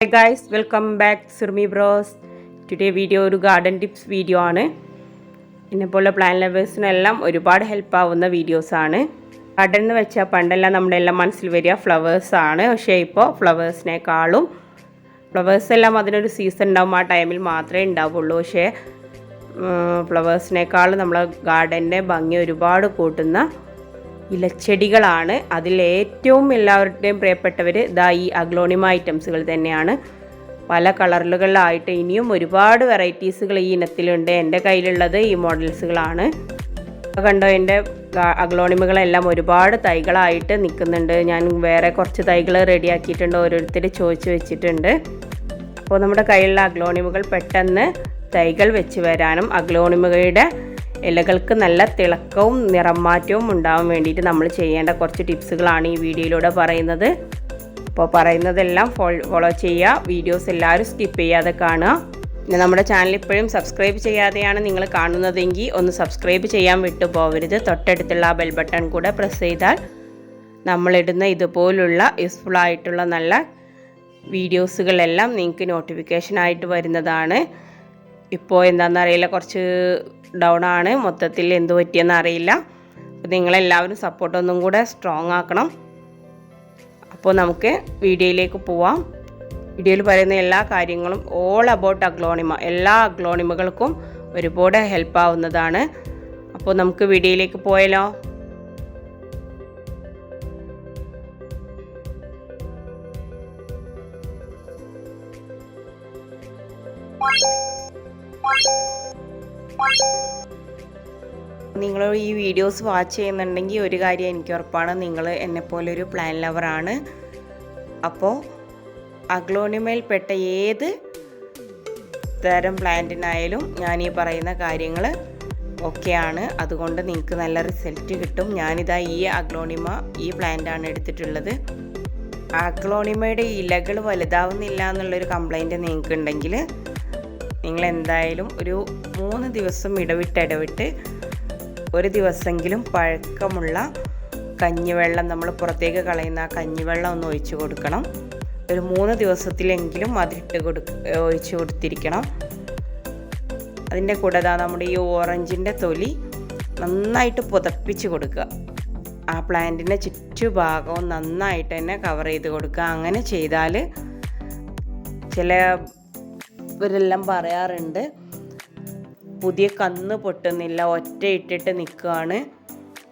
Hi guys, welcome back to Surumi Bros. Today video ഒരു garden tips video ആണ്. ഇന്നെപ്പോലെ plant ലവേഴ്സിനെല്ലാം ഒരുപാട് help ആവുന്ന videos ആണ്. ഗാർഡൻ എന്ന് വെച്ചാൽ പണ്ടെല്ലാം നമ്മുടെ എല്ലാം മനസ്സിൽ വരിക ഫ്ലവേഴ്സ് ആണ്. പക്ഷേ ഇപ്പോൾ ഫ്ലവേഴ്സിനേക്കാളും ഫ്ലവേഴ്സ് എല്ലാം അതിനൊരു സീസൺ ഉണ്ടാവും, ആ ടൈമിൽ മാത്രമേ ഉണ്ടാവുള്ളൂ. പക്ഷേ ഫ്ലവേഴ്സിനേക്കാളും നമ്മളെ ഗാർഡൻ്റെ ഭംഗി ഒരുപാട് കൂട്ടുന്ന ഇലച്ചെടികളാണ്. അതിലേറ്റവും എല്ലാവരുടെയും പ്രിയപ്പെട്ടവർ ഈ അഗ്ലോണിമ ഐറ്റംസുകൾ തന്നെയാണ്. പല കളറുകളിലായിട്ട് ഇനിയും ഒരുപാട് വെറൈറ്റീസുകൾ ഈ ഇനത്തിലുണ്ട്. എൻ്റെ കയ്യിലുള്ളത് ഈ മോഡൽസുകളാണ്. കണ്ടോ, എൻ്റെ അഗ്ലോണിമകളെല്ലാം ഒരുപാട് തൈകളായിട്ട് നിൽക്കുന്നുണ്ട്. ഞാൻ വേറെ കുറച്ച് തൈകൾ റെഡിയാക്കിയിട്ടുണ്ട്, ഓരോരുത്തർ ചോദിച്ച് വെച്ചിട്ടുണ്ട്. അപ്പോൾ നമ്മുടെ കയ്യിലുള്ള അഗ്ലോണിമകൾ പെട്ടെന്ന് തൈകൾ വെച്ച് വരാനും അഗ്ലോണിമകളുടെ ഇലകൾക്ക് നല്ല തിളക്കവും നിറം മാറ്റവും ഉണ്ടാവാൻ വേണ്ടിയിട്ട് നമ്മൾ ചെയ്യേണ്ട കുറച്ച് ടിപ്സുകളാണ് ഈ വീഡിയോയിലൂടെ പറയുന്നത്. അപ്പോൾ പറയുന്നതെല്ലാം ഫോളോ ചെയ്യുക. വീഡിയോസ് എല്ലാവരും സ്കിപ്പ് ചെയ്യാതെ കാണുക. പിന്നെ നമ്മുടെ ചാനൽ ഇപ്പോഴും സബ്സ്ക്രൈബ് ചെയ്യാതെയാണ് നിങ്ങൾ കാണുന്നതെങ്കിൽ ഒന്ന് സബ്സ്ക്രൈബ് ചെയ്യാൻ വിട്ടു പോകരുത്. തൊട്ടടുത്തുള്ള ആ ബെൽ ബട്ടൺ കൂടെ പ്രസ് ചെയ്താൽ നമ്മളിടുന്ന ഇതുപോലുള്ള യൂസ്ഫുൾ ആയിട്ടുള്ള നല്ല വീഡിയോസുകളെല്ലാം നിങ്ങൾക്ക് നോട്ടിഫിക്കേഷനായിട്ട് വരുന്നതാണ്. ഇപ്പോൾ എന്താണെന്നറിയില്ല, കുറച്ച് ഡൗൺ ആണ്, മൊത്തത്തിൽ എന്ത് പറ്റിയെന്ന് അറിയില്ല. അപ്പോൾ നിങ്ങളെല്ലാവരും സപ്പോർട്ടൊന്നും കൂടെ സ്ട്രോങ് ആക്കണം. അപ്പോൾ നമുക്ക് വീഡിയോയിലേക്ക് പോവാം. വീഡിയോയിൽ പറയുന്ന എല്ലാ കാര്യങ്ങളും ഓൾ അബൌട്ട് അഗ്ലോണിമ, എല്ലാ അഗ്ലോണിമകൾക്കും ഒരുപാട് ഹെൽപ്പ് ആവുന്നതാണ്. അപ്പോൾ നമുക്ക് വീഡിയോയിലേക്ക് പോയാലോ. നിങ്ങൾ ഈ വീഡിയോസ് വാച്ച് ചെയ്യുന്നുണ്ടെങ്കിൽ ഒരു കാര്യം എനിക്ക് ഉറപ്പാണ്, നിങ്ങൾ എന്നെപ്പോലെ ഒരു പ്ലാൻ ലവറാണ്. അപ്പോൾ അഗ്ലോണിമയിൽപ്പെട്ട ഏത് തരം പ്ലാന്റിനായാലും ഞാൻ ഈ പറയുന്ന കാര്യങ്ങൾ ഓക്കെയാണ്. അതുകൊണ്ട് നിങ്ങൾക്ക് നല്ല റിസൾട്ട് കിട്ടും. ഞാനിതാ ഈ അഗ്ലോണിമ ഈ പ്ലാന്റാണ് എടുത്തിട്ടുള്ളത്. അഗ്ലോണിമയുടെ ഇലകൾ വലുതാവുന്നില്ല എന്നുള്ളൊരു കംപ്ലൈൻറ്റ് നിങ്ങൾക്ക് ഉണ്ടെങ്കിൽ നിങ്ങൾ എന്തായാലും ഒരു 3 ദിവസം ഇടവിട്ട് ഒരു ദിവസമെങ്കിലും പഴക്കമുള്ള കഞ്ഞിവെള്ളം, നമ്മൾ പുറത്തേക്ക് കളയുന്ന ആ കഞ്ഞിവെള്ളം ഒന്ന് ഒഴിച്ചു കൊടുക്കണം. ഒരു 3 ദിവസത്തിലെങ്കിലും അതിട്ട് ഒഴിച്ചു കൊടുത്തിരിക്കണം. അതിൻ്റെ കൂടെ നമ്മുടെ ഈ ഓറഞ്ചിൻ്റെ തൊലി നന്നായിട്ട് പുതപ്പിച്ച് കൊടുക്കുക. ആ പ്ലാന്റിൻ്റെ ചുറ്റുഭാഗവും നന്നായിട്ട് തന്നെ കവർ ചെയ്ത് കൊടുക്കുക. അങ്ങനെ ചെയ്താൽ ഇവരെല്ലാം പറയാറുണ്ട് പുതിയ കന്ന് പൊട്ടുന്നില്ല, ഒറ്റ ഇട്ടിട്ട് നിൽക്കുകയാണ്.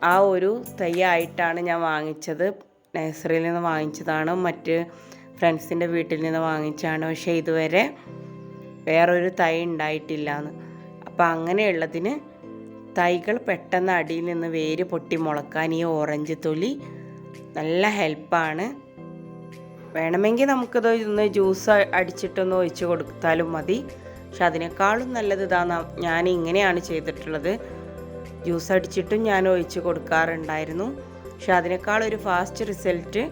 ആ ഒരു തൈ ആയിട്ടാണ് ഞാൻ വാങ്ങിച്ചത്. നഴ്സറിയിൽ നിന്ന് വാങ്ങിച്ചതാണ്, മറ്റ് ഫ്രണ്ട്സിൻ്റെ വീട്ടിൽ നിന്ന് വാങ്ങിച്ചാണ്. പക്ഷേ ഇതുവരെ വേറൊരു തൈ ഉണ്ടായിട്ടില്ല എന്ന്. അപ്പോൾ അങ്ങനെയുള്ളതിന് തൈകൾ പെട്ടെന്ന് അടിയിൽ നിന്ന് വേര് പൊട്ടി മുളക്കാൻ ഈ ഓറഞ്ച് തൊലി നല്ല ഹെൽപ്പാണ്. വേണമെങ്കിൽ നമുക്കിത് ഒന്ന് ജ്യൂസ് അടിച്ചിട്ടൊന്ന് ഒഴിച്ച് കൊടുത്താലും മതി. പക്ഷെ അതിനേക്കാളും നല്ലത് ഞാൻ ഇങ്ങനെയാണ് ചെയ്തിട്ടുള്ളത്. ജ്യൂസ് അടിച്ചിട്ടും ഞാൻ ഒഴിച്ച് കൊടുക്കാറുണ്ടായിരുന്നു. പക്ഷെ അതിനേക്കാളൊരു ഫാസ്റ്റ് റിസൾട്ട്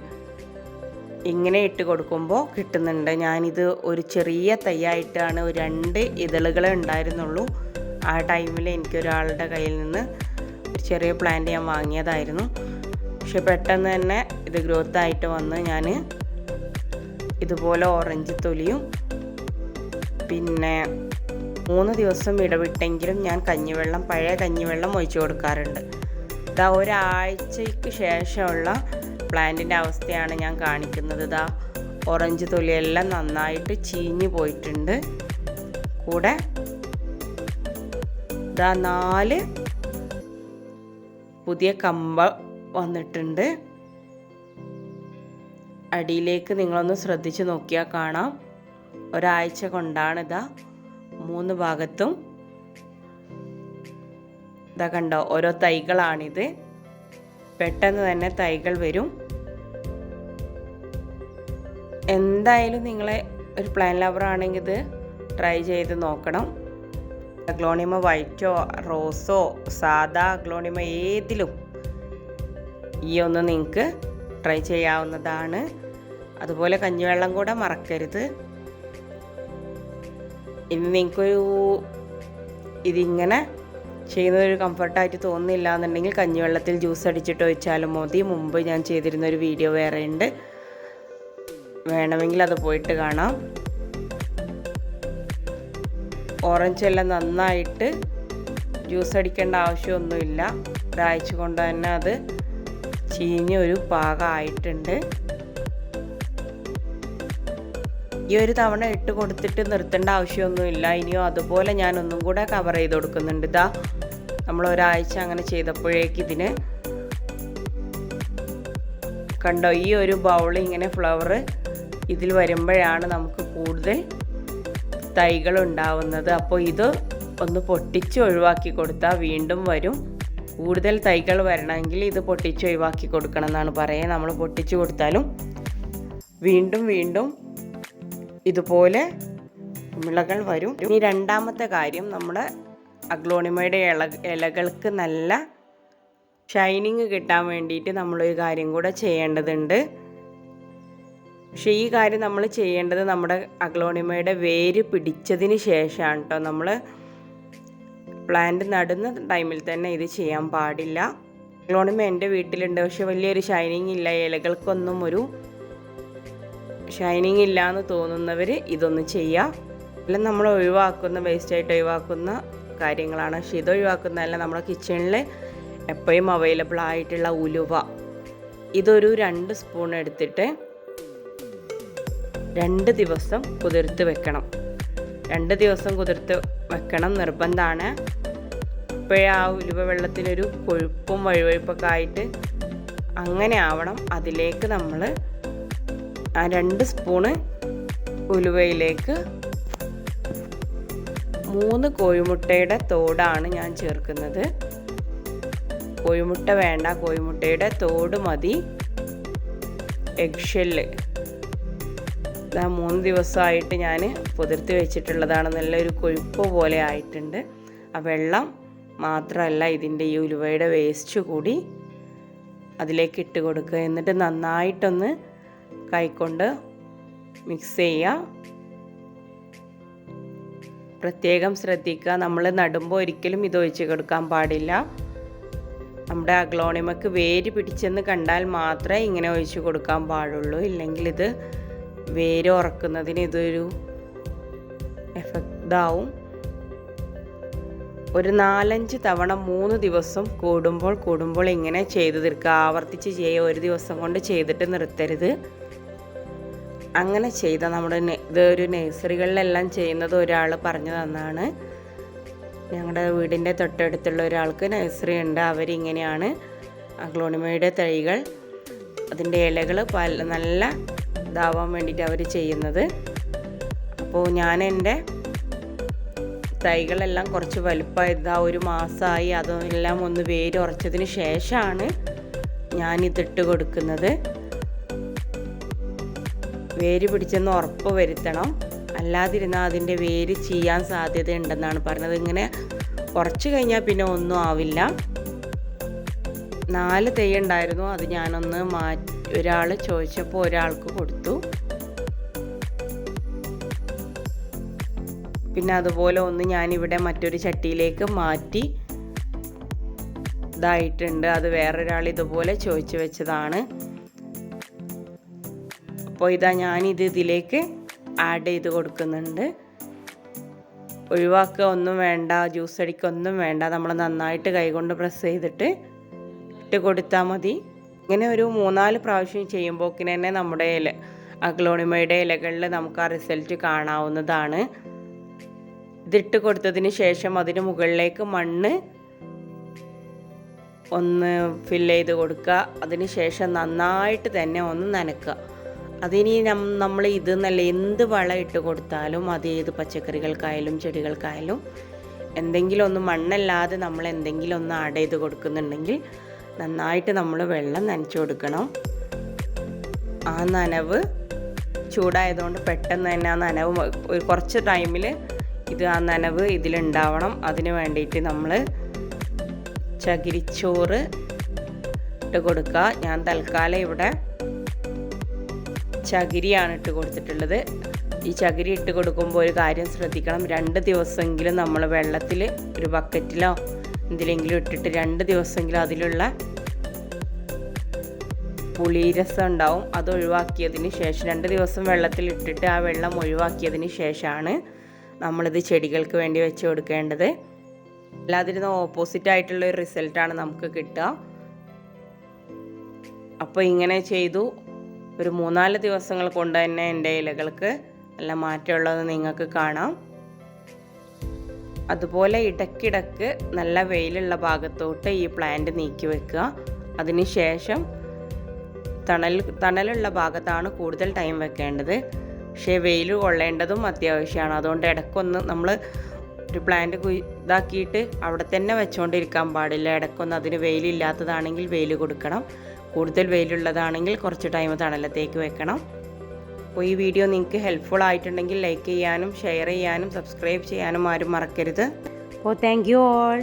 ഇങ്ങനെ ഇട്ട് കൊടുക്കുമ്പോൾ കിട്ടുന്നുണ്ട്. ഞാനിത് ഒരു ചെറിയ തൈയായിട്ടാണ്, ഒരു 2 ഇതളുകളെ ഉണ്ടായിരുന്നുള്ളൂ. ആ ടൈമിൽ എനിക്കൊരാളുടെ കയ്യിൽ നിന്ന് ഒരു ചെറിയ പ്ലാന്റ് ഞാൻ വാങ്ങിയതായിരുന്നു. പക്ഷെ പെട്ടെന്ന് തന്നെ ഇത് ഗ്രോത്ത് ആയിട്ട് വന്ന് ഞാൻ ഇതുപോലെ ഓറഞ്ച് തൊലിയും പിന്നെ 3 ദിവസം ഇടവിട്ടെങ്കിലും ഞാൻ പഴയ കഞ്ഞിവെള്ളം ഒഴിച്ചു കൊടുക്കാറുണ്ട്. ഒരാഴ്ചയ്ക്ക് ശേഷമുള്ള പ്ലാന്റിൻ്റെ അവസ്ഥയാണ് ഞാൻ കാണിക്കുന്നത്. ഓറഞ്ച് തൊലിയെല്ലാം നന്നായിട്ട് ചീഞ്ഞു പോയിട്ടുണ്ട്. കൂടെ 4 പുതിയ കമ്പ വന്നിട്ടുണ്ട്. അടിയിലേക്ക് നിങ്ങളൊന്ന് ശ്രദ്ധിച്ച് നോക്കിയാൽ കാണാം. ഒരാഴ്ച കൊണ്ടാണ് 3 ഭാഗത്തും കണ്ടോ, ഓരോ തൈകളാണിത്. പെട്ടെന്ന് തന്നെ തൈകൾ വരും. എന്തായാലും നിങ്ങളെ ഒരു പ്ലാന്റ് ലവർ ആണെങ്കിൽ ഇത് ട്രൈ ചെയ്ത് നോക്കണം. അഗ്ലോണിമ വൈറ്റോ റോസോ സാദാ അഗ്ലോണിമ ഏതിലും ഈ ഒന്ന് നിങ്ങൾക്ക് ട്രൈ ചെയ്യാവുന്നതാണ്. അതുപോലെ കഞ്ഞിവെള്ളം കൂടെ മറക്കരുത്. ഇനി നിങ്ങൾക്കൊരു ഇതിങ്ങനെ ചെയ്യുന്നതൊരു കംഫർട്ടായിട്ട് തോന്നുന്നില്ല എന്നുണ്ടെങ്കിൽ കഞ്ഞിവെള്ളത്തിൽ ജ്യൂസ് അടിച്ചിട്ട് ഒഴിച്ചാലും മതി. മുമ്പ് ഞാൻ ചെയ്തിരുന്നൊരു വീഡിയോ വേറെ ഉണ്ട്. വേണമെങ്കിൽ അത് പോയിട്ട് കാണാം. ഓറഞ്ച് എല്ലാം നന്നായിട്ട് ജ്യൂസ് അടിക്കേണ്ട ആവശ്യമൊന്നുമില്ല. ഒരാഴ്ച കൊണ്ട് തന്നെ അത് ചീഞ്ഞ് ഒരു പാകമായിട്ടുണ്ട്. ഈ ഒരു തവണ ഇട്ട് കൊടുത്തിട്ട് നിർത്തേണ്ട ആവശ്യമൊന്നുമില്ല. ഇനിയും അതുപോലെ ഞാൻ ഒന്നും കൂടെ കവർ ചെയ്ത് കൊടുക്കുന്നുണ്ട്. ഇതാ നമ്മൾ ഒരാഴ്ച അങ്ങനെ ചെയ്തപ്പോഴേക്ക് ഇതിന് കണ്ടോ, ഈ ഒരു ബൗൾ ഇങ്ങനെ ഫ്ലവർ ഇതിൽ വരുമ്പോഴാണ് നമുക്ക് കൂടുതൽ തൈകൾ ഉണ്ടാവുന്നത്. അപ്പോൾ ഇത് ഒന്ന് പൊട്ടിച്ച് ഒഴിവാക്കി കൊടുത്താൽ വീണ്ടും വരും. കൂടുതൽ തൈകൾ വരണമെങ്കിൽ ഇത് പൊട്ടിച്ച് ഒഴിവാക്കി കൊടുക്കണം എന്നാണ് പറയുക. നമ്മൾ പൊട്ടിച്ച് കൊടുത്താലും വീണ്ടും വീണ്ടും ഇതുപോലെ വിളകൾ വരും. ഇനി രണ്ടാമത്തെ കാര്യം, നമ്മുടെ അഗ്ലോണിമയുടെ ഇലകൾക്ക് നല്ല ഷൈനിങ് കിട്ടാൻ വേണ്ടിയിട്ട് നമ്മളൊരു കാര്യം കൂടെ ചെയ്യേണ്ടതുണ്ട്. പക്ഷേ ഈ കാര്യം നമ്മൾ ചെയ്യേണ്ടത് നമ്മുടെ അഗ്ലോണിമയുടെ വേര് പിടിച്ചതിന് ശേഷമാണ് കേട്ടോ. നമ്മൾ പ്ലാന്റ് നടുന്ന ടൈമിൽ തന്നെ ഇത് ചെയ്യാൻ പാടില്ല. അഗ്ലോണിമ എൻ്റെ വീട്ടിലുണ്ട്, പക്ഷെ വലിയൊരു ഷൈനിങ് ഇല്ല, ഇലകൾക്കൊന്നും ഒരു ഷൈനിങ് ഇല്ല എന്ന് തോന്നുന്നവർ ഇതൊന്ന് ചെയ്യുക. എല്ലാം നമ്മൾ ഒഴിവാക്കുന്ന, വേസ്റ്റായിട്ട് ഒഴിവാക്കുന്ന കാര്യങ്ങളാണ്. പക്ഷെ ഇത് ഒഴിവാക്കുന്നതല്ല. നമ്മുടെ കിച്ചണിൽ എപ്പോഴും അവൈലബിൾ ആയിട്ടുള്ള ഉലുവ, ഇതൊരു 2 സ്പൂൺ എടുത്തിട്ട് 2 ദിവസം കുതിർത്ത് വെക്കണം. 2 ദിവസം കുതിർത്ത് വെക്കണം, നിർബന്ധമാണ്. ഇപ്പോഴേ ആ ഉലുവ വെള്ളത്തിനൊരു കൊഴുപ്പും വഴുവഴുപ്പൊക്കെ ആയിട്ട് അങ്ങനെ ആവണം. അതിലേക്ക് നമ്മൾ ആ 2 സ്പൂണ് ഉലുവയിലേക്ക് 3 കോഴിമുട്ടയുടെ തോടാണ് ഞാൻ ചേർക്കുന്നത്. കോഴിമുട്ട വേണ്ട, കോഴിമുട്ടയുടെ തോട് മതി. എഗ് ഷെല്ല് 3 ദിവസമായിട്ട് ഞാൻ പുതിർത്തി വെച്ചിട്ടുള്ളതാണ്. നല്ലൊരു കൊഴുപ്പ് പോലെ ആയിട്ടുണ്ട്. ആ വെള്ളം മാത്രമല്ല, ഇതിൻ്റെ ഈ ഉലുവയുടെ വേസ്റ്റ് കൂടി അതിലേക്ക് ഇട്ട് കൊടുക്കുക. എന്നിട്ട് നന്നായിട്ടൊന്ന് കൈകൊണ്ട് മിക്സ് ചെയ്യുക. പ്രത്യേകം ശ്രദ്ധിക്കുക, നമ്മൾ നടുമ്പോൾ ഒരിക്കലും ഇത് ഒഴിച്ച് കൊടുക്കാൻ പാടില്ല. നമ്മുടെ അഗ്ലോണിമക്ക് വേര് പിടിച്ചെന്ന് കണ്ടാൽ മാത്രമേ ഇങ്ങനെ ഒഴിച്ച് കൊടുക്കാൻ പാടുള്ളൂ. ഇല്ലെങ്കിൽ ഇത് വേര് ഉറക്കുന്നതിന് ഇതൊരു എഫക്റ്റാവും. ഒരു 4-5 തവണ 3 ദിവസം കൂടുമ്പോൾ ഇങ്ങനെ ചെയ്ത് തീർക്കുക. ആവർത്തിച്ച് ചെയ്യുക. ഒരു ദിവസം കൊണ്ട് ചെയ്തിട്ട് നിർത്തരുത്. അങ്ങനെ ചെയ്താൽ നമ്മുടെ ഇതൊരു നഴ്സറികളിലെല്ലാം ചെയ്യുന്നത് ഒരാൾ പറഞ്ഞു തന്നാണ്. ഞങ്ങളുടെ വീടിൻ്റെ തൊട്ടടുത്തുള്ള ഒരാൾക്ക് നഴ്സറി ഉണ്ട്. അവരിങ്ങനെയാണ് അഗ്ലോണിമയുടെ തൈകൾ, അതിൻ്റെ ഇലകൾ നല്ല ഇതാവാൻ വേണ്ടിയിട്ട് അവർ ചെയ്യുന്നത്. അപ്പോൾ ഞാൻ എൻ്റെ തൈകളെല്ലാം കുറച്ച് വലുപ്പമായതാ, 1 മാസമായി. അതെല്ലാം ഒന്ന് വേര് ഉറച്ചതിന് ശേഷമാണ് ഞാനിതിട്ട് കൊടുക്കുന്നത്. വേര് പിടിച്ചെന്ന് ഉറപ്പ് വരുത്തണം, അല്ലാതിരുന്നാൽ അതിൻ്റെ വേര് ചെയ്യാൻ സാധ്യതയുണ്ടെന്നാണ് പറഞ്ഞത്. ഇങ്ങനെ കുറച്ച് കഴിഞ്ഞാൽ പിന്നെ ഒന്നും ആവില്ല. 4 തൈ ഉണ്ടായിരുന്നു, അത് ഞാനൊന്ന് ഒരാൾ ചോദിച്ചപ്പോൾ ഒരാൾക്ക് കൊടുത്തു. പിന്നെ അതുപോലെ ഒന്ന് ഞാനിവിടെ മറ്റൊരു ചട്ടിയിലേക്ക് മാറ്റി ഇതായിട്ടുണ്ട്. അത് വേറൊരാൾ ഇതുപോലെ ചോദിച്ചു വെച്ചതാണ്. അപ്പോൾ ഇതാ ഞാനിത് ഇതിലേക്ക് ആഡ് ചെയ്ത് കൊടുക്കുന്നുണ്ട്. ഒഴിവാക്കുക ഒന്നും വേണ്ട, ജ്യൂസ് അടിക്കൊന്നും വേണ്ട. നമ്മൾ നന്നായിട്ട് കൈകൊണ്ട് പ്രസ് ചെയ്തിട്ട് ഇട്ട് കൊടുത്താൽ മതി. ഇങ്ങനെ ഒരു 3-4 പ്രാവശ്യം ചെയ്യുമ്പോഴേക്കിന് തന്നെ നമ്മുടെ അഗ്ലോണിമയുടെ ഇലകളിൽ നമുക്ക് ആ റിസൾട്ട് കാണാവുന്നതാണ്. ഇതിട്ട് കൊടുത്തതിന് ശേഷം അതിന് മുകളിലേക്ക് മണ്ണ് ഒന്ന് ഫില്ല് ചെയ്ത് കൊടുക്കുക. അതിന് ശേഷം നന്നായിട്ട് തന്നെ ഒന്ന് നനയ്ക്കുക. അതിനി നമ്മൾ ഇതെന്നല്ല, എന്ത് വളം ഇട്ട് കൊടുത്താലും അത് ഏത് പച്ചക്കറികൾക്കായാലും ചെടികൾക്കായാലും എന്തെങ്കിലും ഒന്ന് മണ്ണല്ലാതെ നമ്മൾ എന്തെങ്കിലും ഒന്ന് ആഡ് ചെയ്ത് കൊടുക്കുന്നുണ്ടെങ്കിൽ നന്നായിട്ട് നമ്മൾ വെള്ളം നനച്ചു കൊടുക്കണം. ആ നനവ് ചൂടായതുകൊണ്ട് പെട്ടെന്ന് തന്നെ ആ നനവ് ഒരു കുറച്ച് ടൈമിൽ ആ നനവ് ഇതിലുണ്ടാവണം. അതിന് വേണ്ടിയിട്ട് നമ്മൾ ചകിരിച്ചോറ് ഇട്ട് കൊടുക്കുക. ഞാൻ തൽക്കാലം ഇവിടെ ചകിരിയാണ് ഇട്ട് കൊടുത്തിട്ടുള്ളത്. ഈ ചകിരി ഇട്ട് കൊടുക്കുമ്പോൾ ഒരു കാര്യം ശ്രദ്ധിക്കണം, 2 ദിവസമെങ്കിലും നമ്മൾ വെള്ളത്തിൽ ഒരു ബക്കറ്റിലോ എന്തിലെങ്കിലും ഇട്ടിട്ട് 2 ദിവസമെങ്കിലും അതിലുള്ള പുളിരസം ഉണ്ടാവും. അത് ഒഴിവാക്കിയതിന് ശേഷം 2 ദിവസം വെള്ളത്തിലിട്ടിട്ട് ആ വെള്ളം ഒഴിവാക്കിയതിന് ശേഷമാണ് നമ്മളിത് ചെടികൾക്ക് വേണ്ടി വെച്ച് കൊടുക്കേണ്ടത്. അല്ലാതിരുന്ന ഓപ്പോസിറ്റ് ആയിട്ടുള്ള ഒരു റിസൾട്ടാണ് നമുക്ക് കിട്ടുക. അപ്പോൾ ഇങ്ങനെ ചെയ്തു. ഒരു 3-4 ദിവസങ്ങൾ കൊണ്ട് തന്നെ എൻ്റെ ഇലകൾക്ക് നല്ല മാറ്റമുള്ളത് നിങ്ങൾക്ക് കാണാം. അതുപോലെ ഇടയ്ക്കിടയ്ക്ക് നല്ല വെയിലുള്ള ഭാഗത്തോട്ട് ഈ പ്ലാന്റ് നീക്കി വെക്കുക. അതിനുശേഷം തണലുള്ള ഭാഗത്താണ് കൂടുതൽ ടൈം വെക്കേണ്ടത്. പക്ഷേ വെയിൽ കൊള്ളേണ്ടതും അത്യാവശ്യമാണ്. അതുകൊണ്ട് ഇടയ്ക്കൊന്ന് നമ്മൾ ഒരു പ്ലാന്റ് ഇതാക്കിയിട്ട് അവിടെ തന്നെ വെച്ചുകൊണ്ടിരിക്കാൻ പാടില്ല. ഇടയ്ക്കൊന്ന് അതിന് വെയിലില്ലാത്തതാണെങ്കിൽ വെയിൽ കൊടുക്കണം. കൂടുതൽ വെയിലുള്ളതാണെങ്കിൽ കുറച്ച് ടൈം തണലത്തേക്ക് വെക്കണം. അപ്പോൾ ഈ വീഡിയോ നിങ്ങൾക്ക് ഹെൽപ്ഫുൾ ആയിട്ടുണ്ടെങ്കിൽ ലൈക്ക് ചെയ്യാനും ഷെയർ ചെയ്യാനും സബ്സ്ക്രൈബ് ചെയ്യാനും ആരും മറക്കരുത്. അപ്പോൾ താങ്ക് യു ഓൾ.